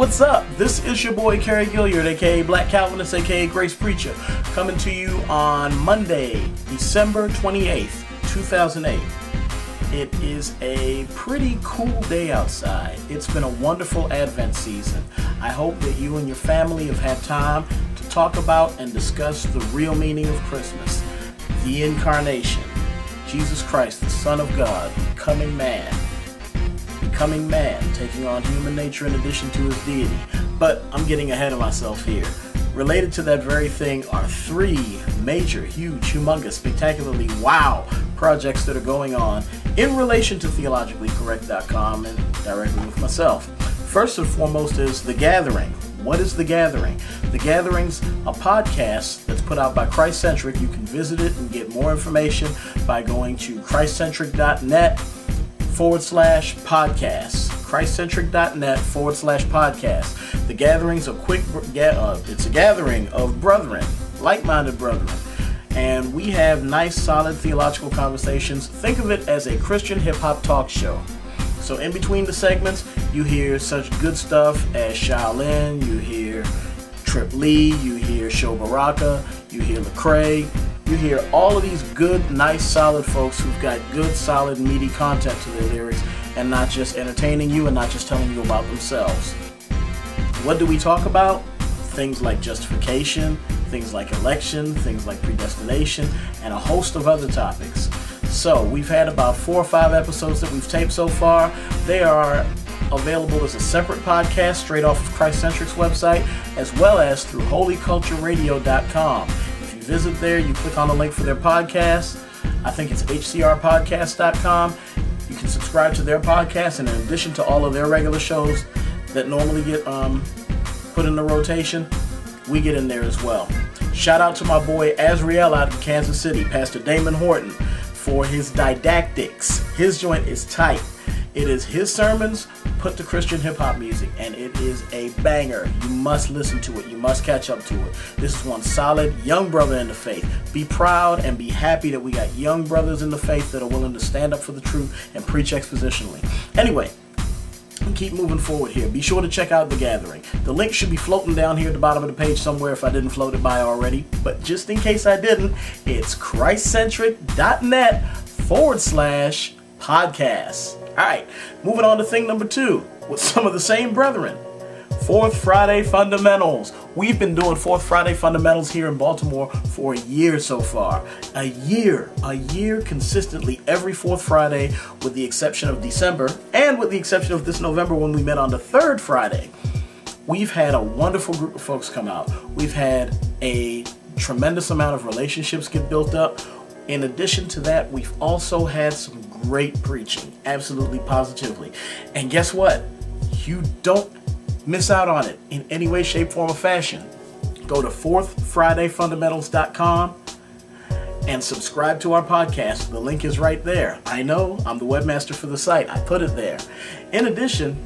What's up? This is your boy Kerry Gilliard, aka Black Calvinist, aka Grace Preacher, coming to you on Monday, December 28th, 2008. It is a pretty cool day outside. It's been a wonderful Advent season. I hope that you and your family have had time to talk about and discuss the real meaning of Christmas, the Incarnation, Jesus Christ, the Son of God, becoming man, taking on human nature in addition to his deity. But I'm getting ahead of myself here. Related to that very thing are three major, huge, humongous, spectacularly wow projects that are going on in relation to theologicallycorrect.com and directly with myself. First and foremost is The Gathering. What is The Gathering? The Gathering's a podcast that's put out by Christ-Centric. You can visit it and get more information by going to christcentric.net/podcast. christcentric.net/podcast. The Gathering's it's a gathering of brethren, like-minded brethren. And we have nice, solid theological conversations. Think of it as a Christian hip-hop talk show. So in between the segments, you hear such good stuff as Shaolin, you hear Trip Lee, you hear Sho Baraka, you hear Lecrae, you hear all of these good, nice, solid folks who've got good, solid, meaty content to their lyrics and not just entertaining you and not just telling you about themselves. What do we talk about? Things like justification, things like election, things like predestination, and a host of other topics. So we've had about 4 or 5 episodes that we've taped so far. They are available as a separate podcast straight off of Christ-Centric's website, as well as through holycultureradio.com. If you visit there, you click on the link for their podcast. I think it's hcrpodcast.com. You can subscribe to their podcast, and in addition to all of their regular shows that normally get put in the rotation, we get in there as well. Shout out to my boy Azriel out in Kansas City, Pastor Damon Horton, for his didactics. His joint is tight. It is his sermons put to Christian hip-hop music, and it is a banger. You must listen to it. You must catch up to it. This is one solid young brother in the faith. Be proud and be happy that we got young brothers in the faith that are willing to stand up for the truth and preach expositionally. Anyway, keep moving forward here. Be sure to check out The Gathering. The link should be floating down here at the bottom of the page somewhere if I didn't float it by already. But just in case I didn't, it's christcentric.net/podcast. Alright, moving on to thing number 2 with some of the same brethren. Fourth Friday Fundamentals. We've been doing Fourth Friday Fundamentals here in Baltimore for a year so far. A year consistently every fourth Friday, with the exception of December and with the exception of this November when we met on the third Friday. We've had a wonderful group of folks come out. We've had a tremendous amount of relationships get built up. In addition to that, we've also had some great preaching, absolutely positively. And guess what? You don't miss out on it in any way, shape, form, or fashion. Go to fourthfridayfundamentals.com and subscribe to our podcast. The link is right there. I know, I'm the webmaster for the site. I put it there. In addition,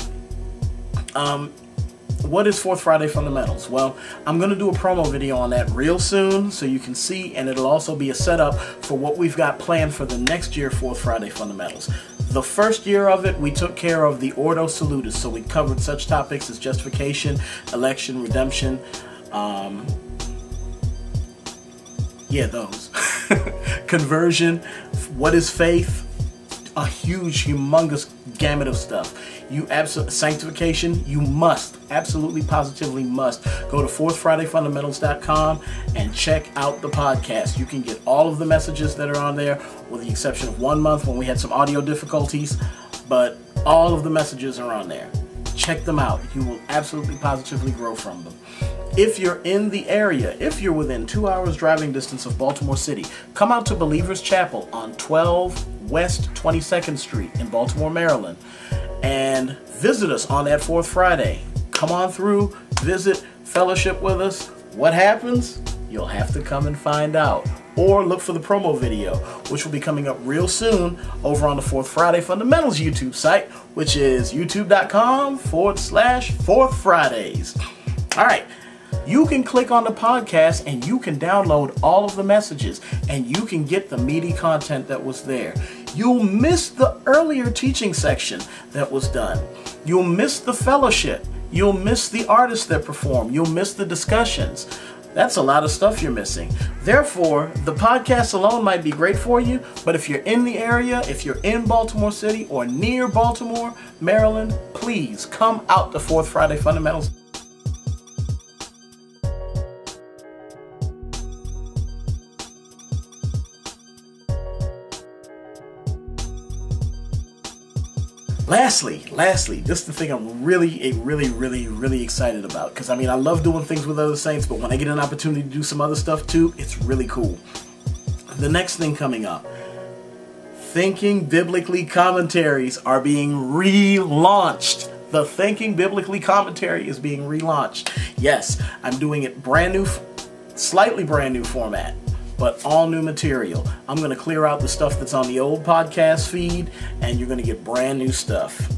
what is Fourth Friday Fundamentals? Well, I'm going to do a promo video on that real soon so you can see, and it'll also be a setup for what we've got planned for the next year Fourth Friday Fundamentals. The first year of it, we took care of the Ordo Salutis, so we covered such topics as justification, election, redemption, those. Conversion, what is faith, a huge, humongous gamut of stuff. Sanctification, you must, absolutely positively must, go to fourthfridayfundamentals.com and check out the podcast. You can get all of the messages that are on there, with the exception of 1 month when we had some audio difficulties, but all of the messages are on there. Check them out. You will absolutely positively grow from them. If you're in the area, if you're within 2 hours driving distance of Baltimore City, come out to Believers Chapel on 12 West 22nd Street in Baltimore, Maryland, and visit us on that fourth Friday. Come on through, visit, fellowship with us. What happens? You'll have to come and find out. Or look for the promo video, which will be coming up real soon over on the Fourth Friday Fundamentals YouTube site, which is youtube.com/Fourth Fridays. All right. You can click on the podcast and you can download all of the messages and you can get the meaty content that was there. You'll miss the earlier teaching section that was done. You'll miss the fellowship. You'll miss the artists that perform. You'll miss the discussions. That's a lot of stuff you're missing. Therefore, the podcast alone might be great for you, but if you're in the area, if you're in Baltimore City or near Baltimore, Maryland, please come out to Fourth Friday Fundamentals. Lastly, this is the thing I'm really excited about. Because, I mean, I love doing things with other saints, but when I get an opportunity to do some other stuff too, it's really cool. The next thing coming up, Thinking Biblically commentaries are being relaunched. The Thinking Biblically commentary is being relaunched. Yes, I'm doing it brand new, slightly brand new format, but all new material. I'm going to clear out the stuff that's on the old podcast feed, and you're going to get brand new stuff.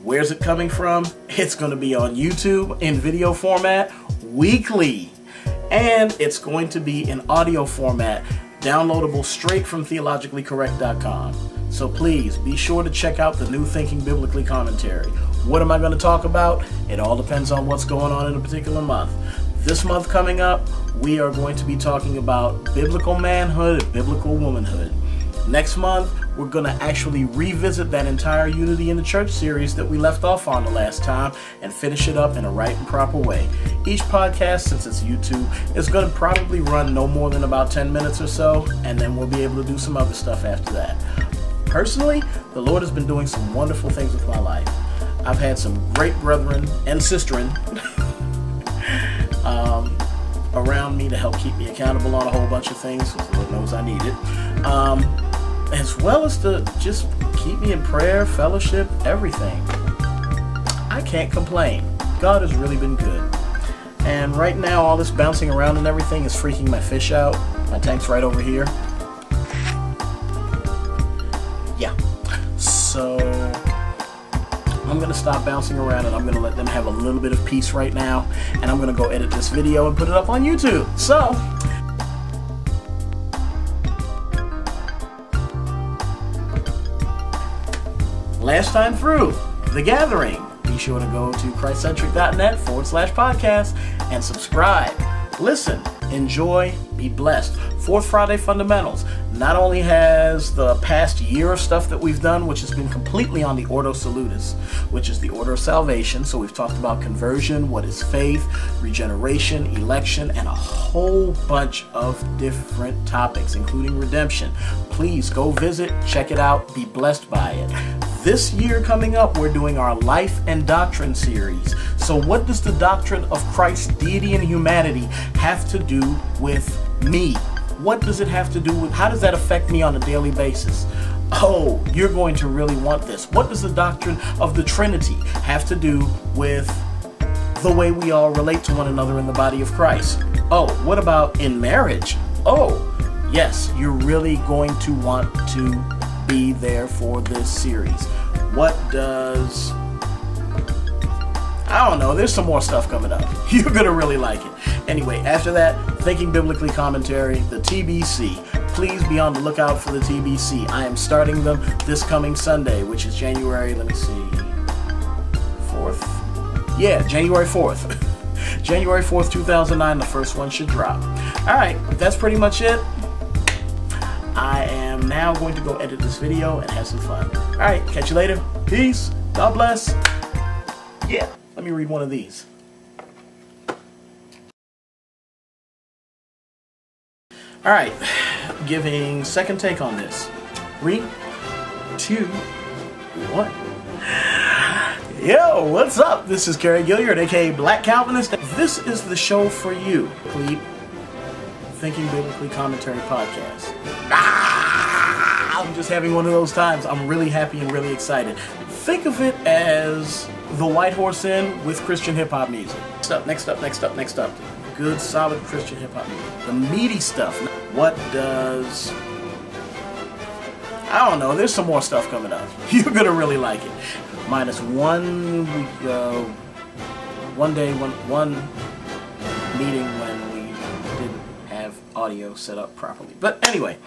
Where's it coming from? It's going to be on YouTube in video format weekly, and it's going to be in audio format, downloadable straight from theologicallycorrect.com. So please be sure to check out the new Thinking Biblically commentary. What am I going to talk about? It all depends on what's going on in a particular month. This month coming up, we are going to be talking about biblical manhood and biblical womanhood. Next month, we're going to actually revisit that entire Unity in the Church series that we left off on the last time and finish it up in a right and proper way. Each podcast, since it's YouTube, is going to probably run no more than about 10 minutes or so, and then we'll be able to do some other stuff after that. Personally, the Lord has been doing some wonderful things with my life. I've had some great brethren and sisterin around me to help keep me accountable on a whole bunch of things, because the Lord knows I need it, as well as to just keep me in prayer, fellowship, everything. I can't complain. God has really been good. And right now, all this bouncing around and everything is freaking my fish out. My tank's right over here. Yeah. So I'm going to stop bouncing around and I'm going to let them have a little bit of peace right now. And I'm going to go edit this video and put it up on YouTube. So, last time through, The Gathering. Be sure to go to christcentric.net/podcast and subscribe. Listen, enjoy, be blessed. Fourth Friday Fundamentals not only has the past year of stuff that we've done, which has been completely on the Ordo Salutis, which is the order of salvation. So we've talked about conversion, what is faith, regeneration, election, and a whole bunch of different topics, including redemption. Please go visit, check it out, be blessed by it. This year coming up, we're doing our Life and Doctrine series. So what does the doctrine of Christ's deity and humanity have to do with me? What does it have to do with, how does that affect me on a daily basis? Oh, you're going to really want this. What does the doctrine of the Trinity have to do with the way we all relate to one another in the body of Christ? Oh, what about in marriage? Oh, yes, you're really going to want to be there for this series. What does, I don't know, there's some more stuff coming up. You're going to really like it. Anyway, after that, Thinking Biblically commentary, the TBC. Please be on the lookout for the TBC. I am starting them this coming Sunday, which is January, let me see, 4th? Yeah, January 4th. January 4th, 2009, the first one should drop. Alright, that's pretty much it. I am now going to go edit this video and have some fun. Alright, catch you later. Peace. God bless. Yeah, let me read one of these. Alright, giving second take on this. 3, 2, 1. Yo, what's up? This is Kerry Gilliard, aka Black Calvinist. This is the show for you, Thinking Biblically Commentary Podcast. I'm just having one of those times. I'm really happy and really excited. Think of it as the White Horse Inn with Christian hip-hop music. Next up. Good, solid Christian hip-hop music. The meaty stuff. What does, I don't know, there's some more stuff coming up. You're going to really like it. Minus one meeting when we didn't have audio set up properly. But anyway,